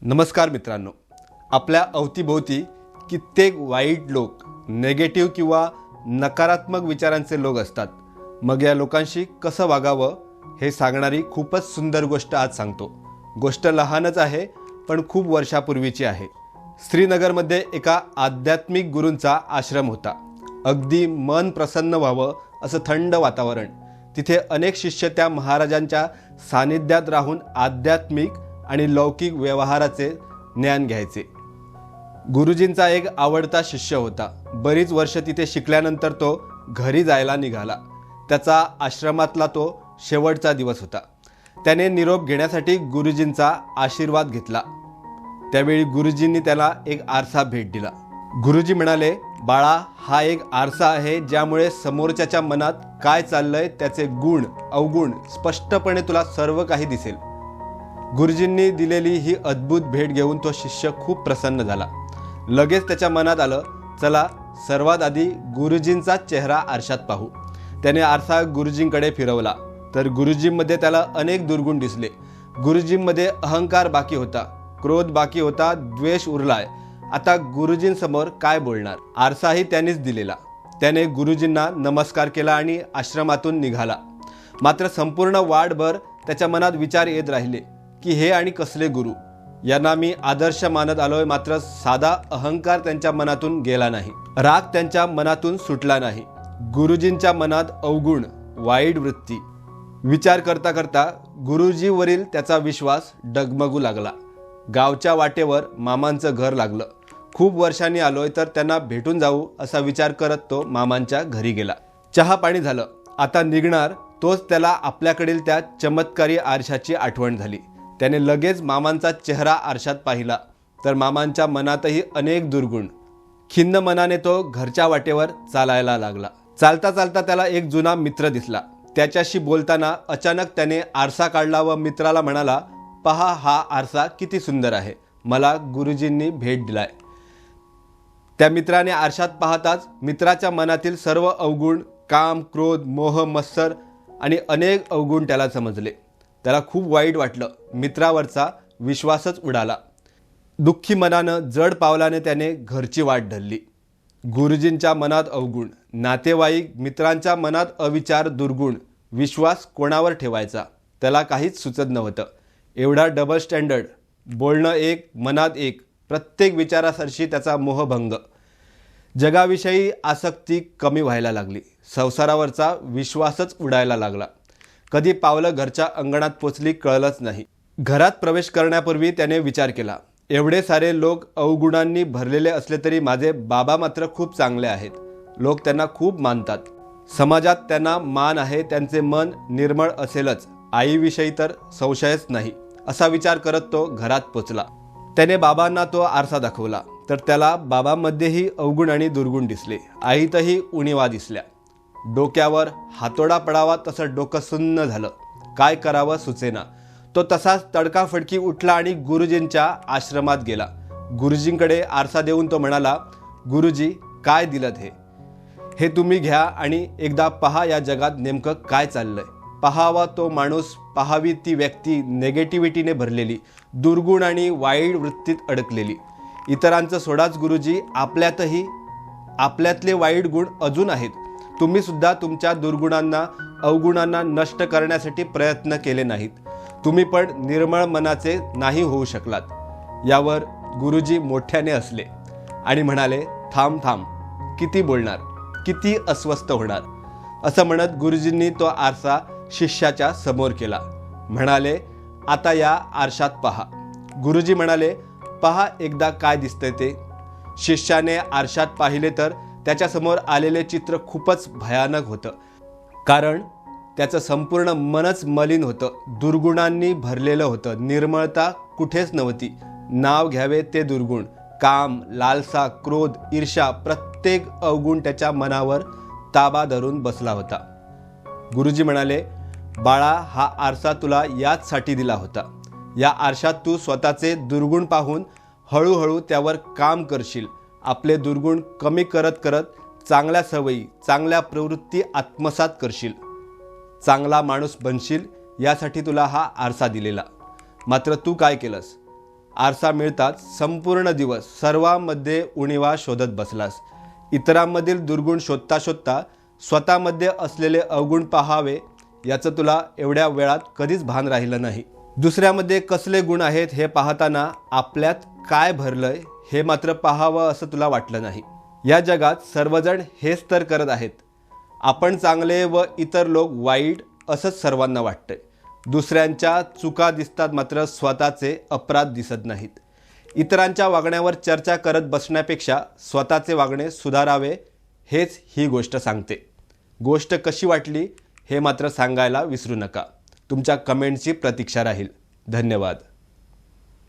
नमस्कार मित्रांनो, आपल्या अवतीभोवती कित्येक वाईट लोक, नेगेटिव्ह किंवा नकारात्मक विचारांचे लोक असतात. मग या लोकांशी कसं वागावं हे सांगणारी खूपच सुंदर गोष्ट आज सांगतो. गोष्ट लहानच आहे पण खूप वर्षापूर्वीची आहे. श्रीनगरमध्ये एका आध्यात्मिक गुरूंचा आश्रम होता. अगदी मन प्रसन्न व्हावं असं थंड वातावरण. तिथे अनेक शिष्य त्या महाराजांच्या सानिध्यात राहून आध्यात्मिक आणि लौकिक व्यवहाराचे ज्ञान घ्यायचे. गुरुजींचा एक आवडता शिष्य होता. बरीच वर्ष तिथे शिकल्यानंतर तो घरी जायला निघाला. त्याचा आश्रमातला तो शेवटचा दिवस होता. त्याने निरोप घेण्यासाठी गुरुजींचा आशीर्वाद घेतला. त्यावेळी गुरुजींनी त्याला एक आरसा भेट दिला. गुरुजी म्हणाले, बाळा, हा एक आरसा आहे ज्यामुळे समोरच्याच्या मनात काय चाललंय त्याचे गुण अवगुण स्पष्टपणे तुला सर्व काही दिसेल. गुरुजींनी दिलेली ही अद्भुत भेट घेऊन तो शिष्य खूप प्रसन्न झाला. लगेच त्याच्या मनात आलं, चला सर्वात आधी गुरुजींचा चेहरा आरशात पाहू. त्याने आरसा गुरुजींकडे फिरवला तर गुरुजींमध्ये त्याला अनेक दुर्गुण दिसले. गुरुजींमध्ये अहंकार बाकी होता, क्रोध बाकी होता, द्वेष उरलाय. आता गुरुजींसमोर काय बोलणार? आरसाही त्यानेच दिलेला. त्याने गुरुजींना नमस्कार केला आणि आश्रमातून निघाला. मात्र संपूर्ण वाटभर त्याच्या मनात विचार येत राहिले की हे आणि कसले गुरु, यांना मी आदर्श मानत आलोय. मात्र साधा अहंकार त्यांच्या मनातून गेला नाही, राग त्यांच्या मनातून सुटला नाही. गुरुजींच्या मनात अवगुण, वाईट वृत्ती. विचार करता करता गुरुजीवरील त्याचा विश्वास डगमगू लागला. गावच्या वाटेवर मामांचं घर लागलं. खूप वर्षांनी आलोय तर त्यांना भेटून जाऊ असा विचार करत तो मामांच्या घरी गेला. चहा पाणी झालं, आता निघणार तोच त्याला आपल्याकडील त्या चमत्कारी आरशाची आठवण झाली. त्याने लगेच मामांचा चेहरा आरशात पाहिला तर मामांच्या मनातही अनेक दुर्गुण. खिन्न मनाने तो घरच्या वाटेवर चालायला लागला. चालता चालता त्याला एक जुना मित्र दिसला. त्याच्याशी बोलताना अचानक त्याने आरसा काढला व मित्राला म्हणाला, पहा, हा आरसा किती सुंदर आहे, मला गुरुजींनी भेट दिलाय. त्या मित्राने आरशात पाहताच मित्राच्या मनातील सर्व अवगुण, काम, क्रोध, मोह, मत्सर आणि अनेक अवगुण त्याला समजले. त्याला खूप वाईट वाटलं. मित्रावरचा विश्वासच उडाला. दुःखी मनानं, जड पावलाने त्याने घरची वाट धरली. गुरुजींच्या मनात अवगुण, नातेवाईक मित्रांच्या मनात अविचार, दुर्गुण. विश्वास कोणावर ठेवायचा त्याला काहीच सुचत नव्हतं. एवढा डबल स्टँडर्ड, बोलणं एक, मनात एक. प्रत्येक विचारासरशी त्याचा मोहभंग. जगाविषयी आसक्ती कमी व्हायला लागली. संसारावरचा विश्वासच उडायला लागला. कधी पावलं घरच्या अंगणात पोचली कळलंच नाही. घरात प्रवेश करण्यापूर्वी त्याने विचार केला, एवढे सारे लोक अवगुणांनी भरलेले असले तरी माझे बाबा मात्र खूप चांगले आहेत. लोक त्यांना खूप मानतात. समाजात त्यांना मान आहे. त्यांचे मन निर्मळ असेलच. आईविषयी तर संशयच नाही. असा विचार करत तो घरात पोचला. त्याने बाबांना तो आरसा दाखवला तर त्याला बाबांमध्येही अवगुण आणि दुर्गुण दिसले. आईतही उणिवा दिसल्या. डोक्यावर हातोडा पडावा तसं डोकं सुन्न झालं. काय करावं सुचेना. तो तसाच तडकाफडकी उठला आणि गुरुजींच्या आश्रमात गेला. गुरुजींकडे आरसा देऊन तो म्हणाला, गुरुजी, काय दिलत हे तुम्ही घ्या आणि एकदा पहा या जगात नेमकं काय चाललंय. पहावा तो माणूस, पहावी ती व्यक्ती नेगेटिव्हिटीने भरलेली, दुर्गुण आणि वाईट वृत्तीत अडकलेली. इतरांचं सोडाच गुरुजी, आपल्यातले वाईट गुण अजून आहेत. तुम्ही सुद्धा तुमच्या दुर्गुणांना, अवगुणांना नष्ट करण्यासाठी प्रयत्न केले नाहीत. तुम्ही पण निर्मळ मनाचे नाही होऊ शकलात. यावर गुरुजी मोठ्याने हसले आणि म्हणाले, थांब थांब, किती बोलणार, किती अस्वस्थ होणार. असं म्हणत गुरुजींनी तो आरसा शिष्याच्या समोर केला. म्हणाले, आता या आरशात पहा. गुरुजी म्हणाले, पहा एकदा काय दिसतंय ते. शिष्याने आरशात पाहिले तर त्याच्यासमोर आलेले चित्र खूपच भयानक होतं. कारण त्याचं संपूर्ण मनच मलिन होतं, दुर्गुणांनी भरलेलं होतं. निर्मळता कुठेच नव्हती. नाव घ्यावे ते दुर्गुण, काम, लालसा, क्रोध, ईर्ष्या, प्रत्येक अवगुण त्याच्या मनावर ताबा धरून बसला होता. गुरुजी म्हणाले, बाळा, हा आरसा तुला याचसाठी दिला होता. या आरशात तू स्वतःचे दुर्गुण पाहून हळूहळू त्यावर काम करशील. आपले दुर्गुण कमी करत करत चांगल्या सवयी, चांगल्या प्रवृत्ती आत्मसात करशील. चांगला माणूस बनशील. यासाठी तुला हा आरसा दिलेला. मात्र तू काय केलंस? आरसा मिळताच संपूर्ण दिवस सर्वांमध्ये उणिवा शोधत बसलास. इतरांमधील दुर्गुण शोधता शोधता स्वतःमध्ये असलेले अवगुण पाहावे याचं तुला एवढ्या वेळात कधीच भान राहिलं नाही. दुसऱ्यामध्ये कसले गुण आहेत हे पाहताना आपल्यात काय भरलंय हे मात्र पाहावं असं तुला वाटलं नाही. या जगात सर्वजण हेच तर करत आहेत. आपण चांगले व इतर लोक वाईट असंच सर्वांना वाटतंय. दुसऱ्यांच्या चुका दिसतात मात्र स्वतःचे अपराध दिसत नाहीत. इतरांच्या वागण्यावर चर्चा करत बसण्यापेक्षा स्वतःचे वागणे सुधारावे हेच ही गोष्ट सांगते. गोष्ट कशी वाटली हे मात्र सांगायला विसरू नका. तुमच्या कमेंटची प्रतीक्षा राहील. धन्यवाद.